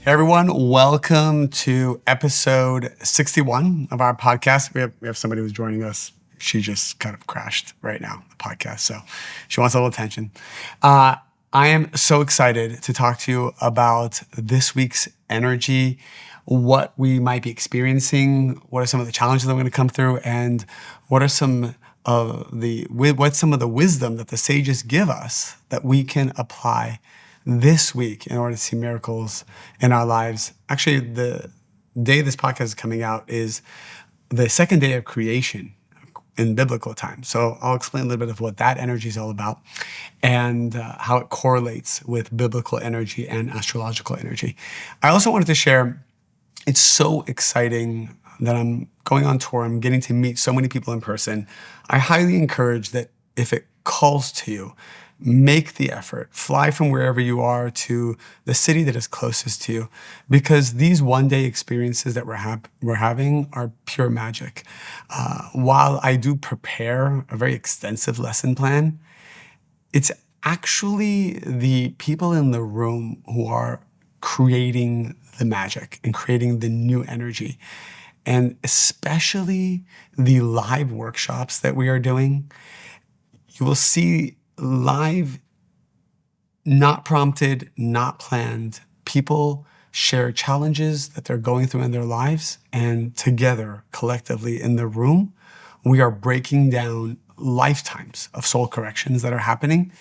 Hey everyone, welcome to episode 61 of our podcast. We have somebody who's joining us. She just kind of crashed right now, the podcast, so she wants a little attention. I am so excited to talk to you about this week's energy, what we might be experiencing, what are some of the challenges that we're going to come through, and what are some what's some of the wisdom that the sages give us that we can apply this week in order to see miracles in our lives. Actually, the day this podcast is coming out is the second day of creation in biblical time. So I'll explain a little bit of what that energy is all about and how it correlates with biblical energy and astrological energy. I also wanted to share, it's so exciting that I'm going on tour. I'm getting to meet so many people in person. I highly encourage that if it calls to you, make the effort, fly from wherever you are to the city that is closest to you, because these one-day experiences that we're having are pure magic. While I do prepare a very extensive lesson plan, it's actually the people in the room who are creating the magic and creating the new energy. And especially the live workshops that we are doing, you will see live, not prompted, not planned. People share challenges that they're going through in their lives, and together, collectively in the room, we are breaking down lifetimes of soul corrections that are happening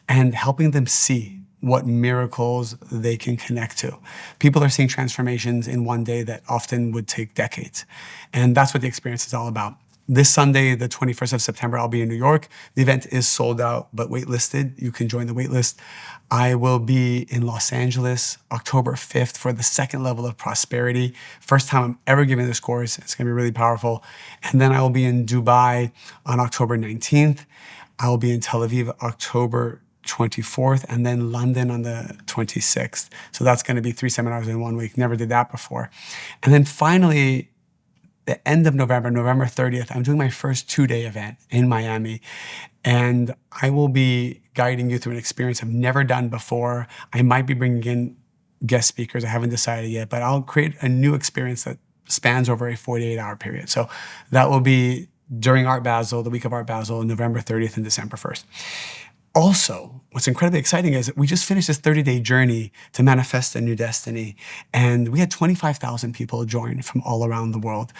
and helping them see what miracles they can connect to. People are seeing transformations in one day that often would take decades. And that's what the experience is all about. This Sunday, the 21st of September, I'll be in New York. The event is sold out, but waitlisted. You can join the waitlist. I will be in Los Angeles, October 5th for the second level of prosperity. First time I'm ever giving this course. It's gonna be really powerful. And then I will be in Dubai on October 19th. I will be in Tel Aviv, October 24th, and then London on the 26th. So that's gonna be 3 seminars in 1 week. Never did that before. And then finally, the end of November, November 30th, I'm doing my first 2-day event in Miami. And I will be guiding you through an experience I've never done before. I might be bringing in guest speakers. I haven't decided yet, but I'll create a new experience that spans over a 48-hour period. So that will be during Art Basel, the week of Art Basel, November 30th and December 1st. Also, what's incredibly exciting is that we just finished this 30-day journey to manifest a new destiny. And we had 25,000 people join from all around the world.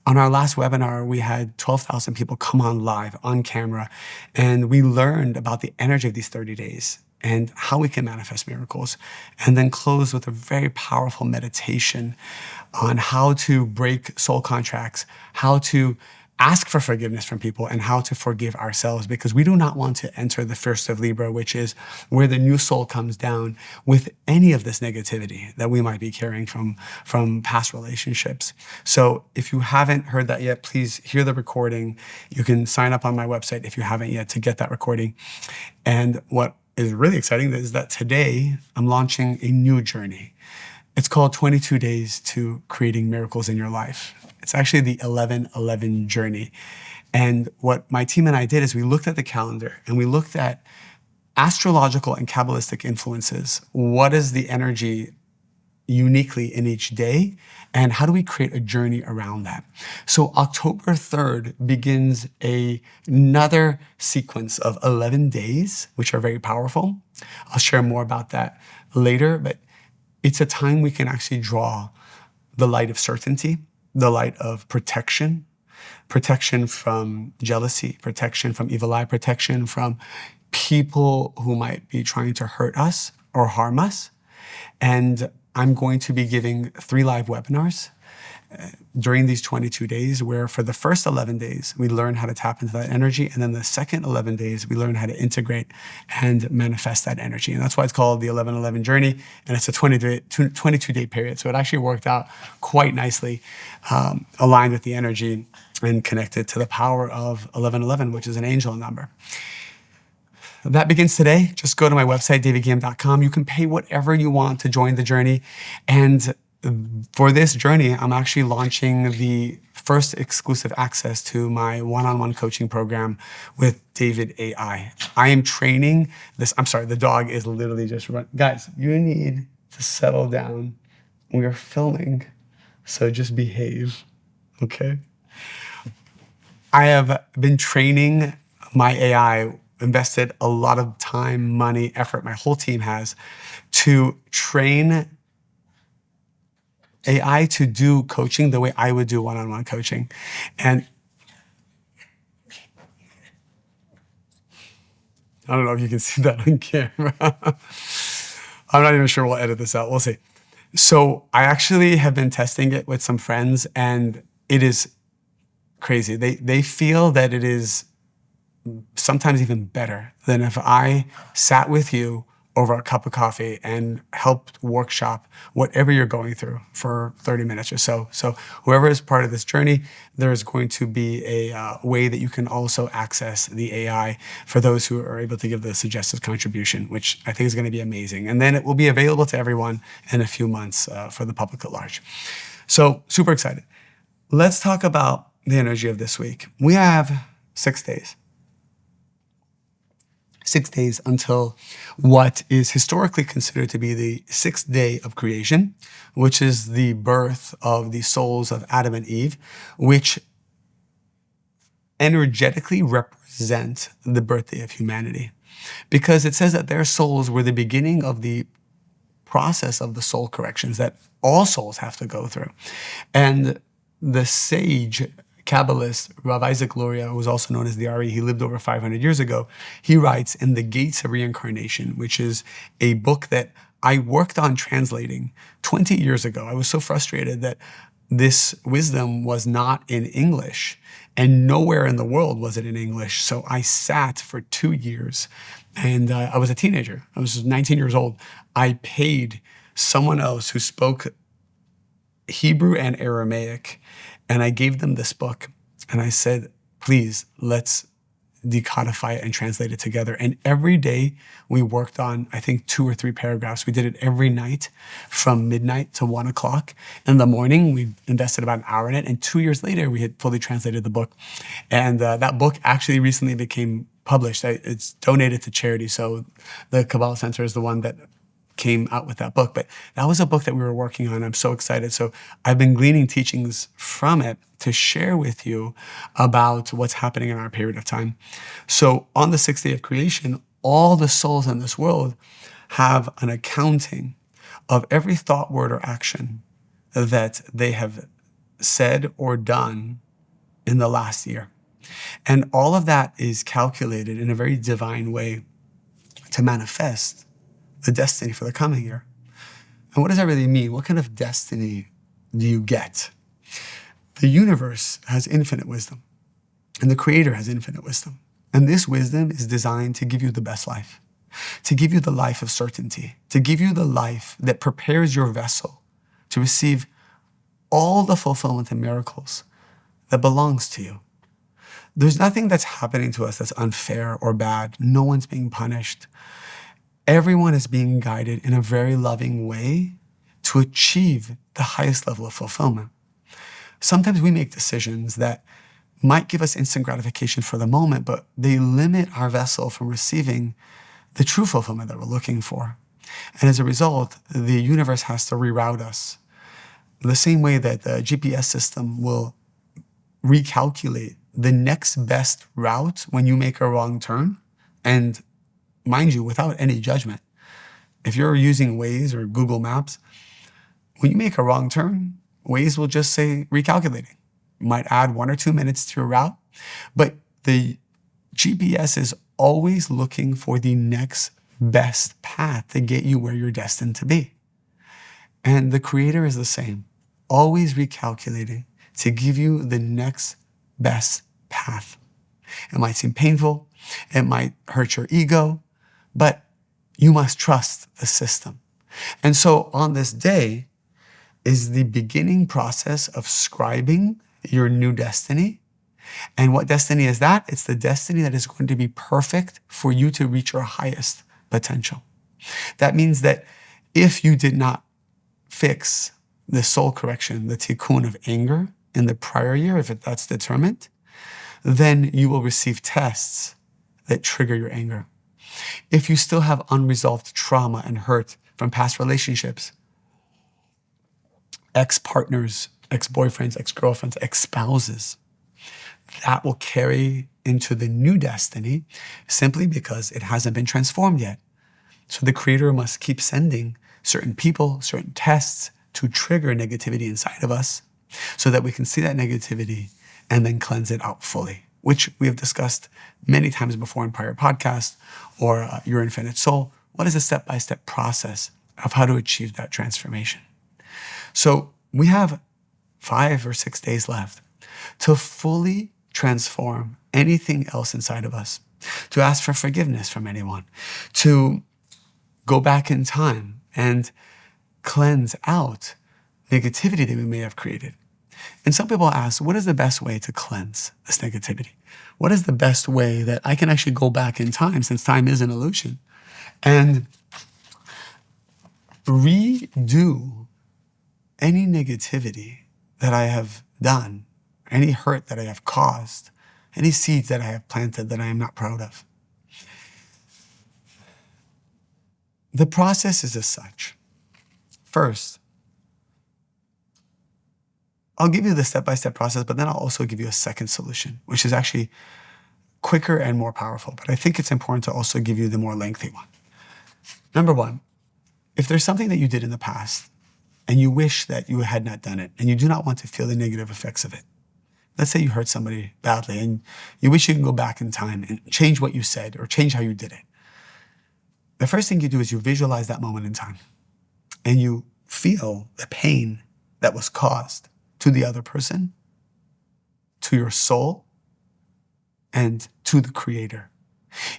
On our last webinar, we had 12,000 people come on live, on camera. And we learned about the energy of these 30 days and how we can manifest miracles. And then close with a very powerful meditation on how to break soul contracts, how to ask for forgiveness from people, and how to forgive ourselves, because we do not want to enter the first of Libra, which is where the new soul comes down with any of this negativity that we might be carrying from past relationships. So if you haven't heard that yet, please hear the recording. You can sign up on my website if you haven't yet to get that recording. And what is really exciting is that today I'm launching a new journey. It's called 22 Days to Creating Miracles in Your Life. It's actually the 11-11 journey. And what my team and I did is we looked at the calendar and we looked at astrological and Kabbalistic influences. What is the energy uniquely in each day? And how do we create a journey around that? So October 3rd begins another sequence of 11 days, which are very powerful. I'll share more about that later, but it's a time we can actually draw the light of certainty, the light of protection, protection from jealousy, protection from evil eye, protection from people who might be trying to hurt us or harm us. And I'm going to be giving 3 live webinars during these 22 days, where for the first 11 days, we learn how to tap into that energy. And then the second 11 days, we learn how to integrate and manifest that energy. And that's why it's called the 11-11 journey. And it's a 22-day period. So it actually worked out quite nicely, aligned with the energy and connected to the power of 11-11, which is an angel number. That begins today. Just go to my website, davidguillaume.com. You can pay whatever you want to join the journey. And for this journey, I'm actually launching the first exclusive access to my one-on-one coaching program with David AI. I am training this. I'm sorry, the dog is literally just running. Guys, you need to settle down we are filming, so just behave, okay? I have been training my AI, invested a lot of time, money, effort, my whole team has, to train AI to do coaching the way I would do one-on-one coaching. And I don't know if you can see that on camera. I'm not even sure we'll edit this out. We'll see. So I actually have been testing it with some friends, and it is crazy. They feel that it is sometimes even better than if I sat with you over a cup of coffee and helped workshop whatever you're going through for 30 minutes or so. So whoever is part of this journey, there is going to be a way that you can also access the AI for those who are able to give the suggested contribution, which I think is going to be amazing. And then it will be available to everyone in a few months for the public at large. So super excited. Let's talk about the energy of this week. We have 6 days. 6 days until what is historically considered to be the 6th day of creation, which is the birth of the souls of Adam and Eve, which energetically represent the birthday of humanity. Because it says that their souls were the beginning of the process of the soul corrections that all souls have to go through. And the sage Kabbalist Rav Isaac Luria, who was also known as the Ari, he lived over 500 years ago. He writes in The Gates of Reincarnation, which is a book that I worked on translating 20 years ago. I was so frustrated that this wisdom was not in English, and nowhere in the world was it in English. So I sat for 2 years, and I was a teenager. I was 19 years old. I paid someone else who spoke Hebrew and Aramaic, and I gave them this book, and I said, please, let's decodify it and translate it together. And every day we worked on, I think, 2 or 3 paragraphs. We did it every night from midnight to 1 o'clock. In the morning, we invested about an hour in it. And 2 years later, we had fully translated the book. And that book actually recently became published. It's donated to charity. So the Kabbalah Center is the one that came out with that book. But that was a book that we were working on. I'm so excited. So I've been gleaning teachings from it to share with you about what's happening in our period of time. So on the 6th day of creation, all the souls in this world have an accounting of every thought, word, or action that they have said or done in the last year. And all of that is calculated in a very divine way to manifest the destiny for the coming year. And what does that really mean? What kind of destiny do you get? The universe has infinite wisdom, and the Creator has infinite wisdom. And this wisdom is designed to give you the best life, to give you the life of certainty, to give you the life that prepares your vessel to receive all the fulfillment and miracles that belongs to you. There's nothing that's happening to us that's unfair or bad. No one's being punished. Everyone is being guided in a very loving way to achieve the highest level of fulfillment. Sometimes we make decisions that might give us instant gratification for the moment, but they limit our vessel from receiving the true fulfillment that we're looking for. And as a result, the universe has to reroute us. The same way that the GPS system will recalculate the next best route when you make a wrong turn, and mind you, without any judgment. If you're using Waze or Google Maps, when you make a wrong turn, Waze will just say recalculating. Might add 1 or 2 minutes to your route, but the GPS is always looking for the next best path to get you where you're destined to be. And the Creator is the same, always recalculating to give you the next best path. It might seem painful, it might hurt your ego, but you must trust the system. And so on this day is the beginning process of scribing your new destiny. And what destiny is that? It's the destiny that is going to be perfect for you to reach your highest potential. That means that if you did not fix the soul correction, the tikkun of anger in the prior year, if that's determined, then you will receive tests that trigger your anger. If you still have unresolved trauma and hurt from past relationships, ex-partners, ex-boyfriends, ex-girlfriends, ex-spouses. That will carry into the new destiny simply because it hasn't been transformed yet. So the Creator must keep sending certain people, certain tests to trigger negativity inside of us so that we can see that negativity and then cleanse it out fully, which we have discussed many times before in prior podcasts or Your Infinite Soul. What is a step-by-step process of how to achieve that transformation? So we have 5 or 6 days left to fully transform anything else inside of us, to ask for forgiveness from anyone, to go back in time and cleanse out negativity that we may have created. And some people ask, what is the best way to cleanse this negativity? What is the best way that I can actually go back in time, since time is an illusion, and redo any negativity that I have done, any hurt that I have caused, any seeds that I have planted that I am not proud of? The process is as such. First, I'll give you the step-by-step process, but then I'll also give you a second solution, which is actually quicker and more powerful. But I think it's important to also give you the more lengthy one. Number one, if there's something that you did in the past and you wish that you had not done it and you do not want to feel the negative effects of it, let's say you hurt somebody badly and you wish you can go back in time and change what you said or change how you did it. The first thing you do is you visualize that moment in time and you feel the pain that was caused to the other person, to your soul, and to the Creator.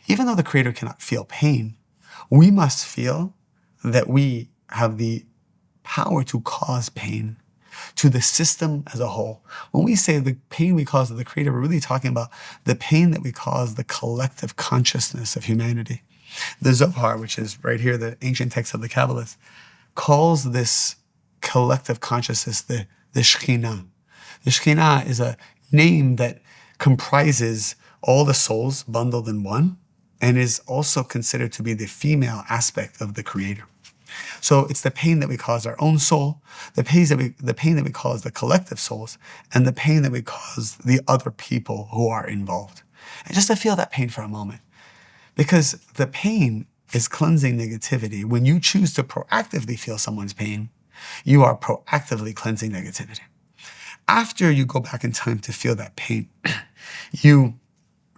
Even though the Creator cannot feel pain, we must feel that we have the power to cause pain to the system as a whole. When we say the pain we cause to the Creator, we're really talking about the pain that we cause the collective consciousness of humanity. The Zohar, which is right here, the ancient text of the Kabbalists, calls this collective consciousness the Shekhinah. The Shekhinah is a name that comprises all the souls bundled in one and is also considered to be the female aspect of the Creator. So it's the pain that we cause our own soul, the pain that we cause the collective souls, and the pain that we cause the other people who are involved. And just to feel that pain for a moment, because the pain is cleansing negativity. When you choose to proactively feel someone's pain, you are proactively cleansing negativity. After you go back in time to feel that pain, you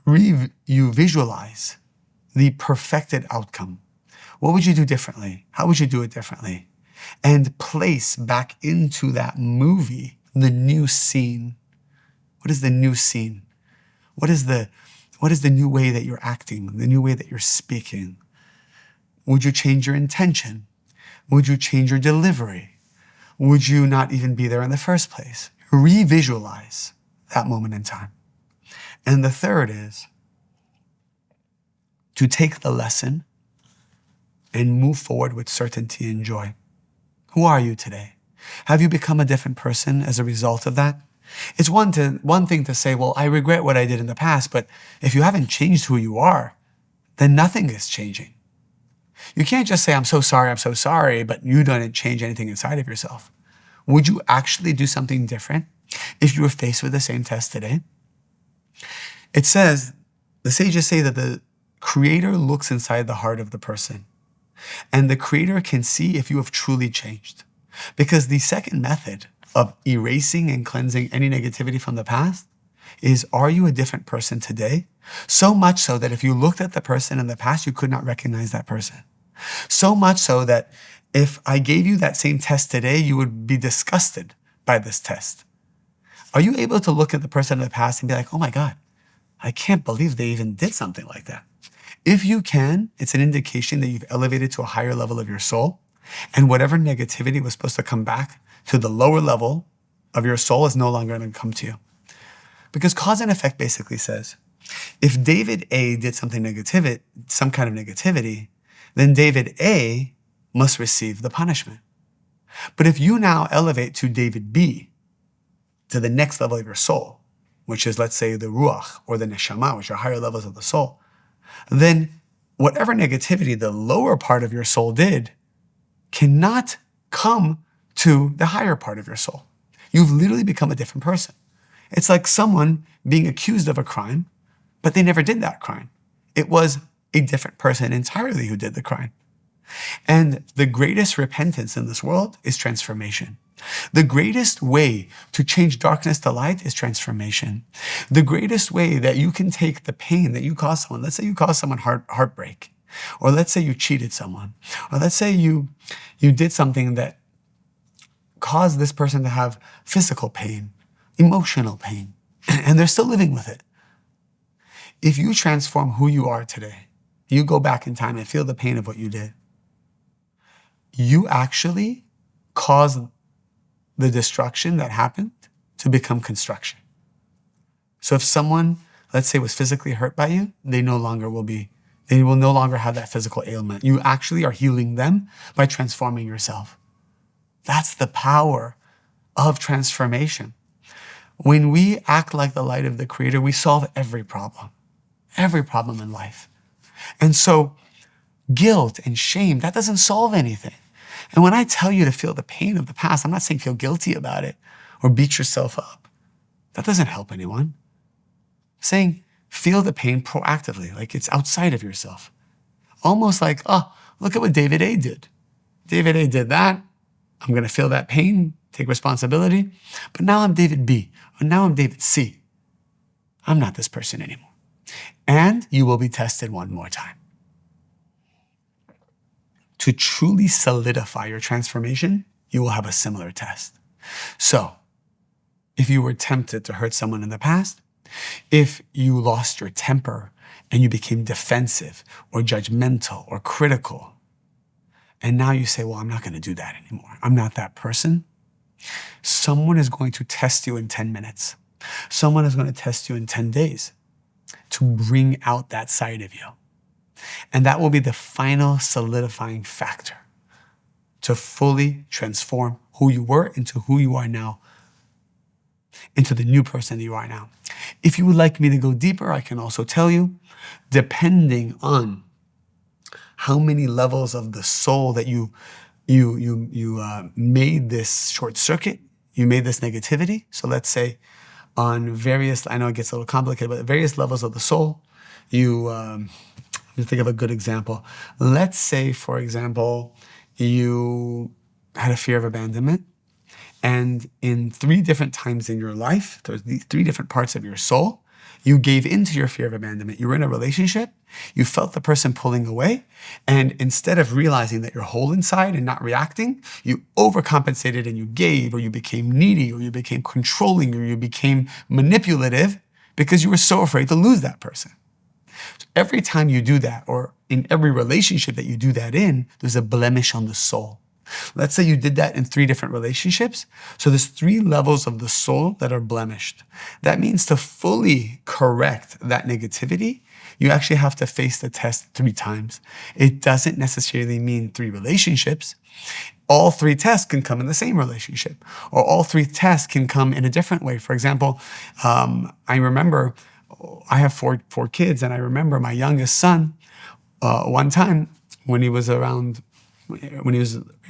visualize the perfected outcome. What would you do differently? How would you do it differently? And place back into that movie the new scene. What is the new scene? What is the new way that you're acting, the new way that you're speaking? Would you change your intention? Would you change your delivery? Would you not even be there in the first place? Revisualize that moment in time. And the third is to take the lesson and move forward with certainty and joy. Who are you today? Have you become a different person as a result of that? It's one thing to say, well, I regret what I did in the past, but if you haven't changed who you are, then nothing is changing. You can't just say, I'm so sorry, but you didn't change anything inside of yourself. Would you actually do something different if you were faced with the same test today? It says, the sages say that the Creator looks inside the heart of the person, and the Creator can see if you have truly changed. Because the second method of erasing and cleansing any negativity from the past is, are you a different person today? So much so that if you looked at the person in the past, you could not recognize that person. So much so that if I gave you that same test today, you would be disgusted by this test. Are you able to look at the person in the past and be like, oh my God, I can't believe they even did something like that? If you can, it's an indication that you've elevated to a higher level of your soul, and whatever negativity was supposed to come back to the lower level of your soul is no longer going to come to you. Because cause and effect basically says, if David A did some kind of negativity, then David A must receive the punishment. But if you now elevate to David B, to the next level of your soul, which is, let's say, the Ruach or the Neshama, which are higher levels of the soul, then whatever negativity the lower part of your soul did cannot come to the higher part of your soul. You've literally become a different person. It's like someone being accused of a crime, but they never did that crime. It was a different person entirely who did the crime. And the greatest repentance in this world is transformation. The greatest way to change darkness to light is transformation. The greatest way that you can take the pain that you caused someone, let's say you caused someone heartbreak, or let's say you cheated someone, or let's say you did something that caused this person to have physical pain, emotional pain, and they're still living with it. If you transform who you are today, you go back in time and feel the pain of what you did, you actually cause the destruction that happened to become construction. So if someone, let's say, was physically hurt by you, they will no longer have that physical ailment. You actually are healing them by transforming yourself. That's the power of transformation. When we act like the light of the Creator, we solve every problem in life. And so guilt and shame, that doesn't solve anything. And when I tell you to feel the pain of the past, I'm not saying feel guilty about it or beat yourself up. That doesn't help anyone. I'm saying feel the pain proactively, like it's outside of yourself. Almost like, oh, look at what David A. did. David A. did that. I'm going to feel that pain, take responsibility. But now I'm David B. Or now I'm David C. I'm not this person anymore. And you will be tested one more time. To truly solidify your transformation, you will have a similar test. So, if you were tempted to hurt someone in the past, if you lost your temper and you became defensive or judgmental or critical, and now you say, well, I'm not going to do that anymore. I'm not that person. Someone is going to test you in 10 minutes. Someone is going to test you in 10 days to bring out that side of you. And that will be the final solidifying factor to fully transform who you were into who you are now, into the new person that you are now. If you would like me to go deeper, I can also tell you, depending on how many levels of the soul that you made this short circuit, you made this negativity. So let's say on various, I know it gets a little complicated, but at various levels of the soul, let me think of a good example. Let's say, for example, you had a fear of abandonment, and in 3 different times in your life, there's these 3 different parts of your soul, you gave into your fear of abandonment. You were in a relationship, you felt the person pulling away, and instead of realizing that you're whole inside and not reacting, you overcompensated and you gave, or you became needy, or you became controlling, or you became manipulative because you were so afraid to lose that person. So every time you do that, or in every relationship that you do that in, there's a blemish on the soul. Let's say you did that in 3 different relationships. So there's 3 levels of the soul that are blemished. That means to fully correct that negativity, you actually have to face the test 3 times. It doesn't necessarily mean 3 relationships. All 3 tests can come in the same relationship, or all 3 tests can come in a different way. For example, I remember I have four kids, and I remember my youngest son, one time when he was in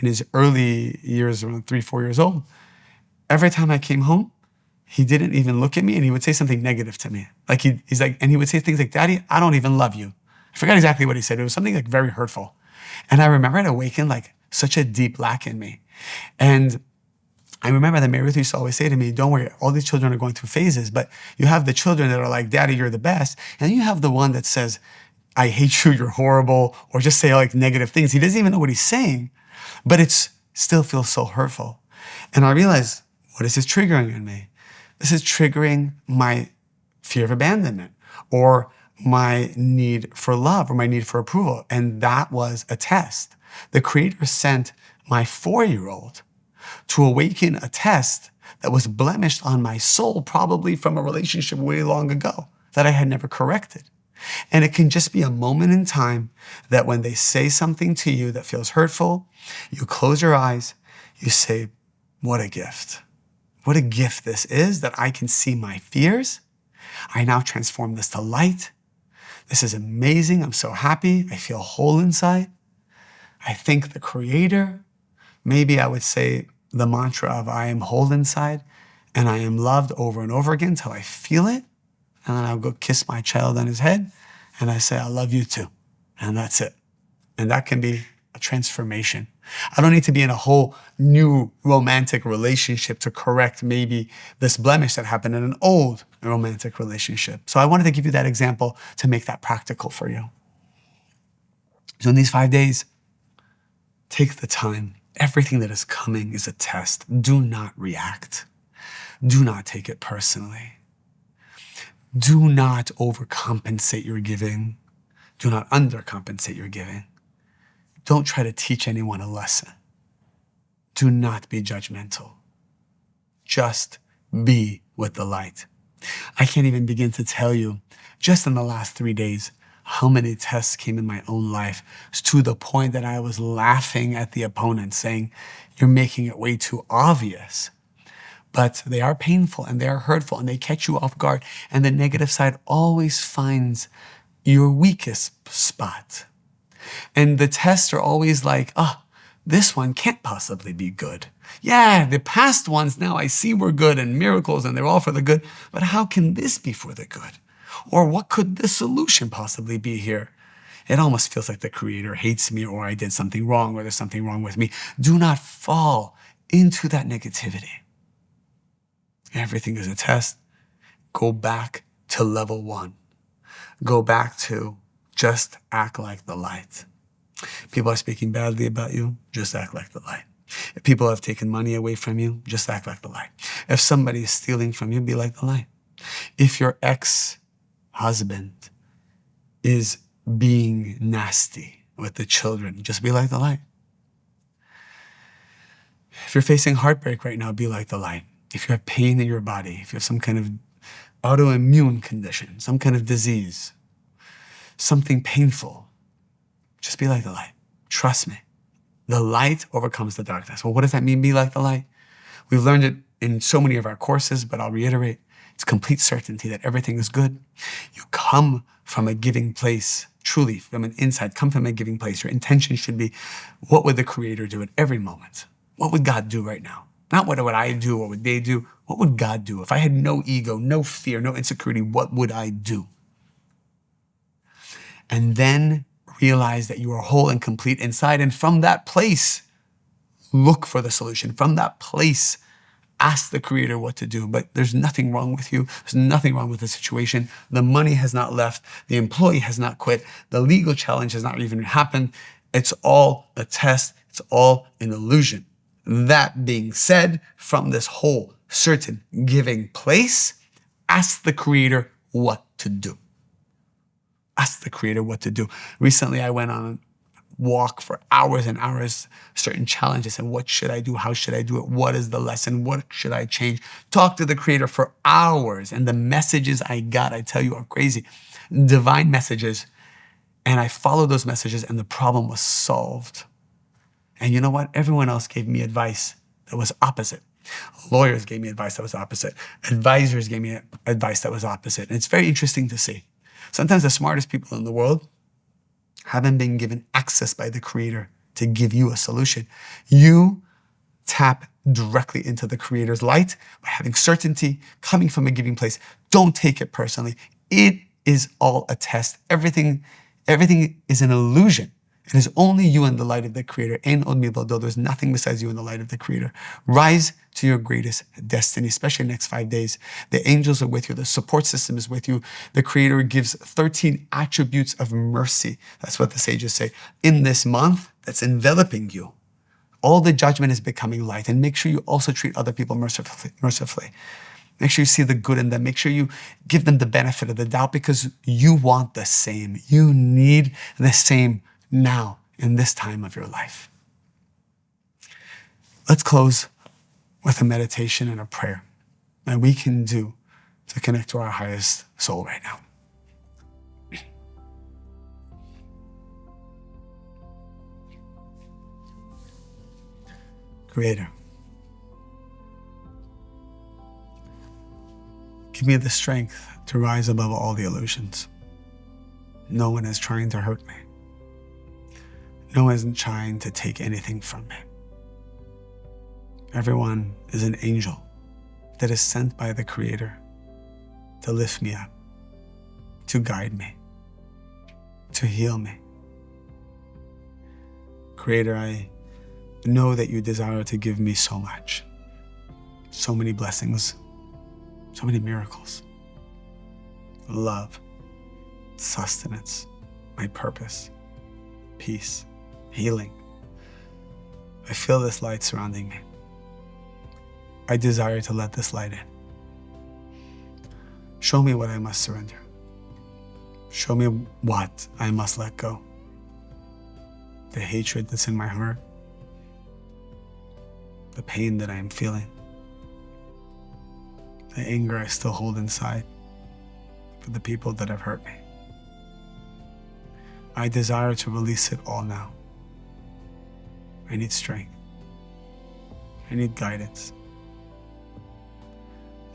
his early years, around 3-4 years old, every time I came home, he didn't even look at me, and he would say something negative to me. Like he would say things like, "Daddy, I don't even love you." I forgot exactly what he said. It was something like very hurtful. And I remember it awakened like such a deep lack in me. And I remember that Mary Ruth used to always say to me, don't worry, all these children are going through phases, but you have the children that are like, "Daddy, you're the best." And then you have the one that says, "I hate you, you're horrible," or just say like negative things. He doesn't even know what he's saying, but it still feels so hurtful. And I realized, what is this triggering in me? This is triggering my fear of abandonment, or my need for love, or my need for approval. And that was a test. The Creator sent my 4-year-old to awaken a test that was blemished on my soul, probably from a relationship way long ago that I had never corrected. And it can just be a moment in time that when they say something to you that feels hurtful, you close your eyes, you say, what a gift. What a gift this is, that I can see my fears. I now transform this to light. This is amazing. I'm so happy. I feel whole inside. I thank the Creator. Maybe I would say, the mantra of I am whole inside and I am loved over and over again until I feel it. And then I'll go kiss my child on his head and I say, I love you too. And that's it. And that can be a transformation. I don't need to be in a whole new romantic relationship to correct maybe this blemish that happened in an old romantic relationship. So I wanted to give you that example to make that practical for you. So in these 5 days, take the time. Everything that is coming is a test. Do not react. Do not take it personally. Do not overcompensate your giving. Do not undercompensate your giving. Don't try to teach anyone a lesson. Do not be judgmental. Just be with the light. I can't even begin to tell you, just in the last 3 days, how many tests came in my own life to the point that I was laughing at the opponent saying, you're making it way too obvious. But they are painful and they are hurtful and they catch you off guard. And the negative side always finds your weakest spot. And the tests are always like, this one can't possibly be good. Yeah, the past ones now I see were good and miracles and they're all for the good, but how can this be for the good? Or what could the solution possibly be here? It almost feels like the Creator hates me or I did something wrong or there's something wrong with me. Do not fall into that negativity. Everything is a test. Go back to level 1. Go back to just act like the light. People are speaking badly about you, just act like the light. If people have taken money away from you, just act like the light. If somebody is stealing from you, be like the light. If your ex-husband is being nasty with the children, just be like the light. If you're facing heartbreak right now, be like the light. If you have pain in your body, if you have some kind of autoimmune condition, some kind of disease, something painful, just be like the light. Trust me. The light overcomes the darkness. Well, what does that mean, be like the light? We've learned it in so many of our courses, but I'll reiterate, it's complete certainty that everything is good. You come from a giving place, truly from an inside, come from a giving place. Your intention should be, what would the Creator do at every moment? What would God do right now? Not what would I do, what would they do? What would God do? If I had no ego, no fear, no insecurity, what would I do? And then realize that you are whole and complete inside. And from that place, look for the solution. From that place, ask the Creator what to do. But there's nothing wrong with you. There's nothing wrong with the situation. The money has not left. The employee has not quit. The legal challenge has not even happened. It's all a test. It's all an illusion. That being said, from this whole certain giving place, ask the Creator what to do. Ask the Creator what to do. Recently, I went on a walk for hours and hours, certain challenges, and what should I do? How should I do it? What is the lesson? What should I change? Talk to the Creator for hours, and the messages I got, I tell you, are crazy. Divine messages. And I followed those messages, and the problem was solved. And you know what? Everyone else gave me advice that was opposite. Lawyers gave me advice that was opposite. Advisors gave me advice that was opposite. And it's very interesting to see. Sometimes the smartest people in the world haven't been given access by the Creator to give you a solution. You tap directly into the Creator's light by having certainty, coming from a giving place. Don't take it personally. It is all a test. Everything is an illusion. It is only you and the light of the Creator. Ein od milvado. There's nothing besides you and the light of the Creator. Rise to your greatest destiny, especially in the next 5 days. The angels are with you. The support system is with you. The Creator gives 13 attributes of mercy. That's what the sages say. In this month that's enveloping you, all the judgment is becoming light. And make sure you also treat other people mercifully. Make sure you see the good in them. Make sure you give them the benefit of the doubt because you want the same. You need the same now in this time of your life. Let's close with a meditation and a prayer that we can do to connect to our highest soul right now. Creator, give me the strength to rise above all the illusions. No one is trying to hurt me. No one isn't trying to take anything from me. Everyone is an angel that is sent by the Creator to lift me up, to guide me, to heal me. Creator, I know that you desire to give me so much, so many blessings, so many miracles, love, sustenance, my purpose, peace, healing. I feel this light surrounding me. I desire to let this light in. Show me what I must surrender. Show me what I must let go. The hatred that's in my heart, the pain that I am feeling, the anger I still hold inside for the people that have hurt me. I desire to release it all now. I need strength. I need guidance.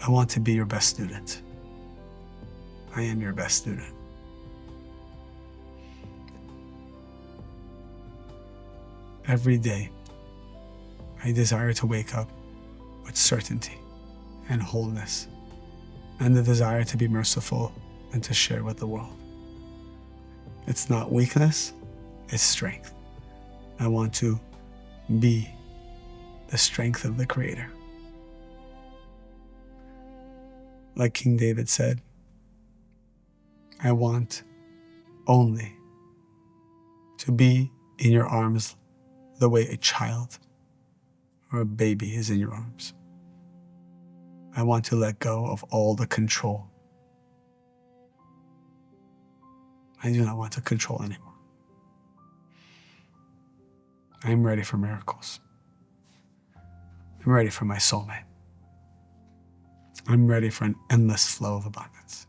I want to be your best student. I am your best student. Every day, I desire to wake up with certainty and wholeness, and the desire to be merciful and to share with the world. It's not weakness, it's strength. I want to be the strength of the Creator. Like King David said, I want only to be in your arms the way a child or a baby is in your arms. I want to let go of all the control. I do not want to control anymore. I'm ready for miracles. I'm ready for my soulmate. I'm ready for an endless flow of abundance.